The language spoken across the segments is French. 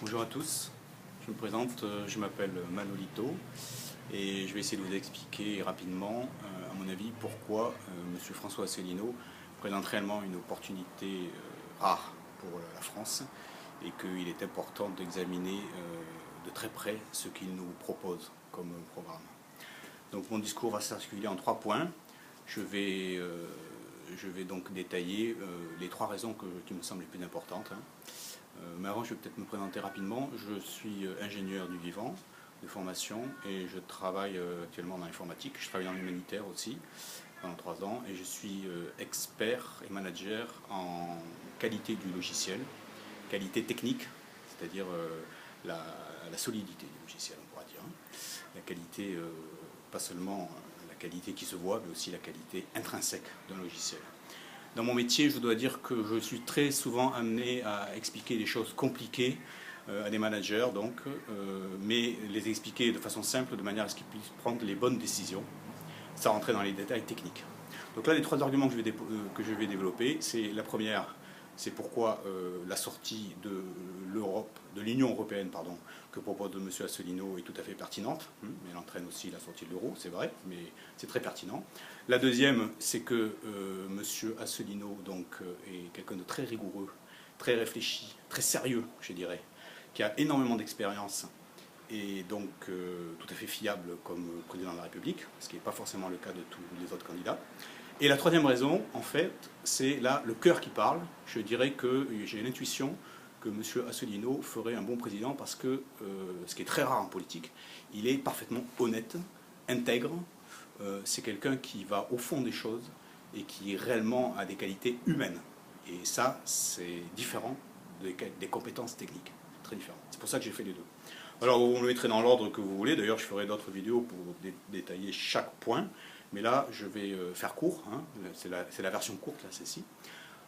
Bonjour à tous, je me présente, je m'appelle Manolito et je vais essayer de vous expliquer rapidement, à mon avis, pourquoi M. François Asselineau présente réellement une opportunité rare pour la France et qu'il est important d'examiner de très près ce qu'il nous propose comme programme. Donc mon discours va s'articuler en 3 points. Je vais donc détailler les 3 raisons qui me semblent les plus importantes. Mais avant, je vais peut-être me présenter rapidement. Je suis ingénieur du vivant de formation et je travaille actuellement dans l'informatique. Je travaille dans l'humanitaire aussi pendant 3 ans et je suis expert et manager en qualité du logiciel, qualité technique, c'est-à-dire la solidité du logiciel, on pourra dire. La qualité, pas seulement la qualité qui se voit, mais aussi la qualité intrinsèque d'un logiciel. Dans mon métier, je dois dire que je suis très souvent amené à expliquer des choses compliquées à des managers, mais les expliquer de façon simple, de manière à ce qu'ils puissent prendre les bonnes décisions, sans rentrer dans les détails techniques. Donc là, les 3 arguments que je vais développer, c'est la première, c'est pourquoi la sortie de l'Union européenne, que propose M. Asselineau est tout à fait pertinente, mais elle entraîne aussi la sortie de l'euro, c'est vrai, mais c'est très pertinent. La deuxième, c'est que M. Asselineau est quelqu'un de très rigoureux, très réfléchi, très sérieux, je dirais, qui a énormément d'expérience et donc tout à fait fiable comme président de la République, ce qui n'est pas forcément le cas de tous les autres candidats. Et la troisième raison, en fait, c'est là le cœur qui parle. Je dirais que j'ai l'intuition que M. Asselineau ferait un bon président parce que, ce qui est très rare en politique, il est parfaitement honnête, intègre, c'est quelqu'un qui va au fond des choses et qui réellement a des qualités humaines. Et ça, c'est différent des compétences techniques, très différent. C'est pour ça que j'ai fait les deux. Alors, vous me mettrez dans l'ordre que vous voulez. D'ailleurs, je ferai d'autres vidéos pour détailler chaque point. Mais là, je vais faire court. C'est la version courte, là, celle-ci.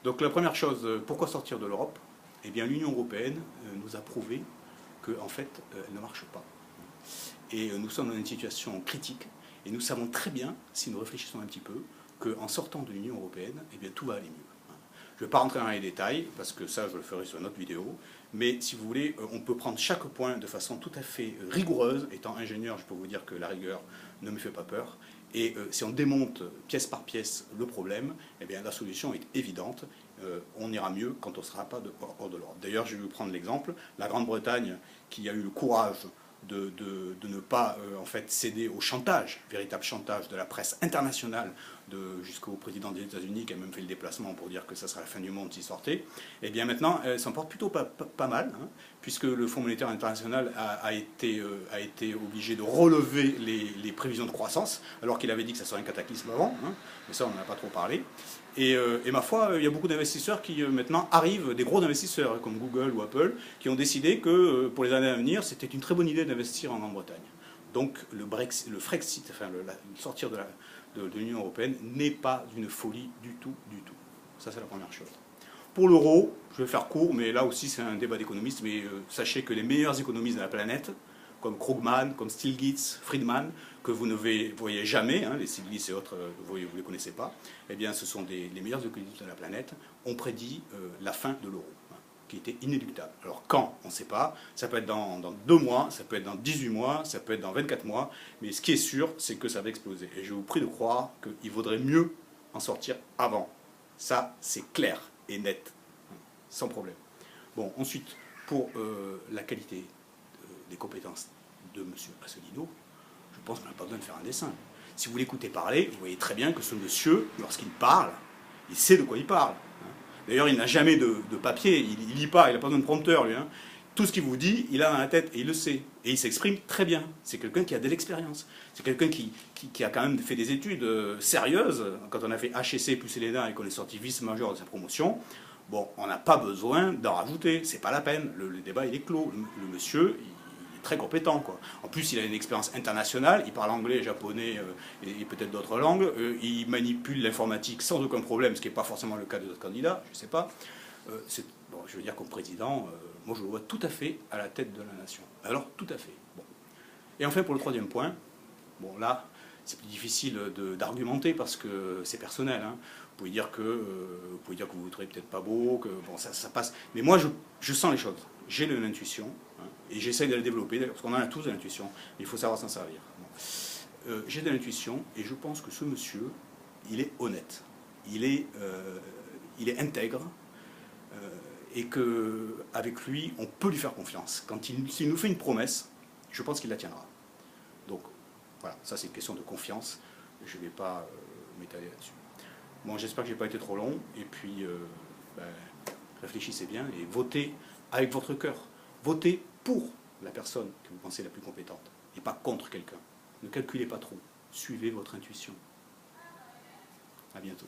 Donc, la première chose, pourquoi sortir de l'Europe? Eh bien, l'Union européenne nous a prouvé qu'en fait, elle ne marche pas. Et nous sommes dans une situation critique. Et nous savons très bien, si nous réfléchissons un petit peu, qu'en sortant de l'Union européenne, eh bien, tout va aller mieux. Je ne vais pas rentrer dans les détails, parce que ça, je le ferai sur une autre vidéo. Mais si vous voulez, on peut prendre chaque point de façon tout à fait rigoureuse. Étant ingénieur, je peux vous dire que la rigueur ne me fait pas peur. Et si on démonte pièce par pièce le problème, eh bien, la solution est évidente. On ira mieux quand on ne sera pas hors de l'Europe. D'ailleurs, je vais vous prendre l'exemple. La Grande-Bretagne, qui a eu le courage de ne pas en fait, céder au chantage, véritable chantage de la presse internationale, jusqu'au président des États-Unis qui a même fait le déplacement pour dire que ça serait la fin du monde s'il sortait, et bien maintenant elle s'en porte plutôt pas mal, puisque le Fonds monétaire international a été obligé de relever les prévisions de croissance, alors qu'il avait dit que ça serait un cataclysme avant, mais ça on n'en a pas trop parlé. Et ma foi, il y a beaucoup d'investisseurs qui maintenant arrivent, des gros investisseurs comme Google ou Apple, qui ont décidé que pour les années à venir, c'était une très bonne idée d'investir en Grande-Bretagne. Donc le Frexit, enfin sortir de l'Union européenne n'est pas une folie du tout, du tout. Ça c'est la première chose. Pour l'euro, je vais faire court, mais là aussi c'est un débat d'économistes, mais sachez que les meilleurs économistes de la planète, comme comme Stiglitz, Friedman, que vous ne voyez jamais, les Stiglitz et autres, vous ne les connaissez pas, eh bien ce sont les meilleurs économistes de la planète, ont prédit la fin de l'euro, qui était inéluctable. Alors quand, on ne sait pas, ça peut être dans 2 mois, ça peut être dans 18 mois, ça peut être dans 24 mois, mais ce qui est sûr, c'est que ça va exploser. Et je vous prie de croire qu'il vaudrait mieux en sortir avant. Ça, c'est clair et net, sans problème. Bon, ensuite, pour la qualité des compétences de M. Asselineau, je pense qu'on n'a pas besoin de faire un dessin. Si vous l'écoutez parler, vous voyez très bien que ce monsieur, lorsqu'il parle, il sait de quoi il parle. D'ailleurs, il n'a jamais de papier, il lit pas, il n'a pas besoin de prompteur, lui. Tout ce qu'il vous dit, il a dans la tête et il le sait. Et il s'exprime très bien. C'est quelqu'un qui a de l'expérience. C'est quelqu'un qui a quand même fait des études sérieuses. Quand on a fait HEC plus ELENA et qu'on est sorti vice-major de sa promotion, bon, on n'a pas besoin d'en rajouter. C'est pas la peine. Le débat, il est clos. Le monsieur, il est très compétent, quoi. En plus, il a une expérience internationale. Il parle anglais, japonais et peut-être d'autres langues. Il manipule l'informatique sans aucun problème, ce qui n'est pas forcément le cas des autres candidats. Je ne sais pas. Bon, je veux dire, comme président, moi je le vois tout à fait à la tête de la nation. Alors, tout à fait. Bon. Et enfin, pour le 3e point, bon là, c'est plus difficile d'argumenter parce que c'est personnel. Vous pouvez dire que vous ne trouvez peut-être pas beau, que bon, ça passe. Mais moi, je sens les choses. j'ai de l'intuition, hein, et j'essaie de la développer, parce qu'on en a tous de l'intuition, il faut savoir s'en servir. Bon. J'ai de l'intuition, et je pense que ce monsieur, il est honnête, il est intègre, et qu'avec lui, on peut lui faire confiance. S'il nous fait une promesse, je pense qu'il la tiendra. Donc, voilà, ça c'est une question de confiance, je ne vais pas m'étaler là-dessus. Bon, j'espère que je n'ai pas été trop long, et puis réfléchissez bien et votez avec votre cœur. Votez pour la personne que vous pensez la plus compétente, et pas contre quelqu'un. Ne calculez pas trop, suivez votre intuition. À bientôt.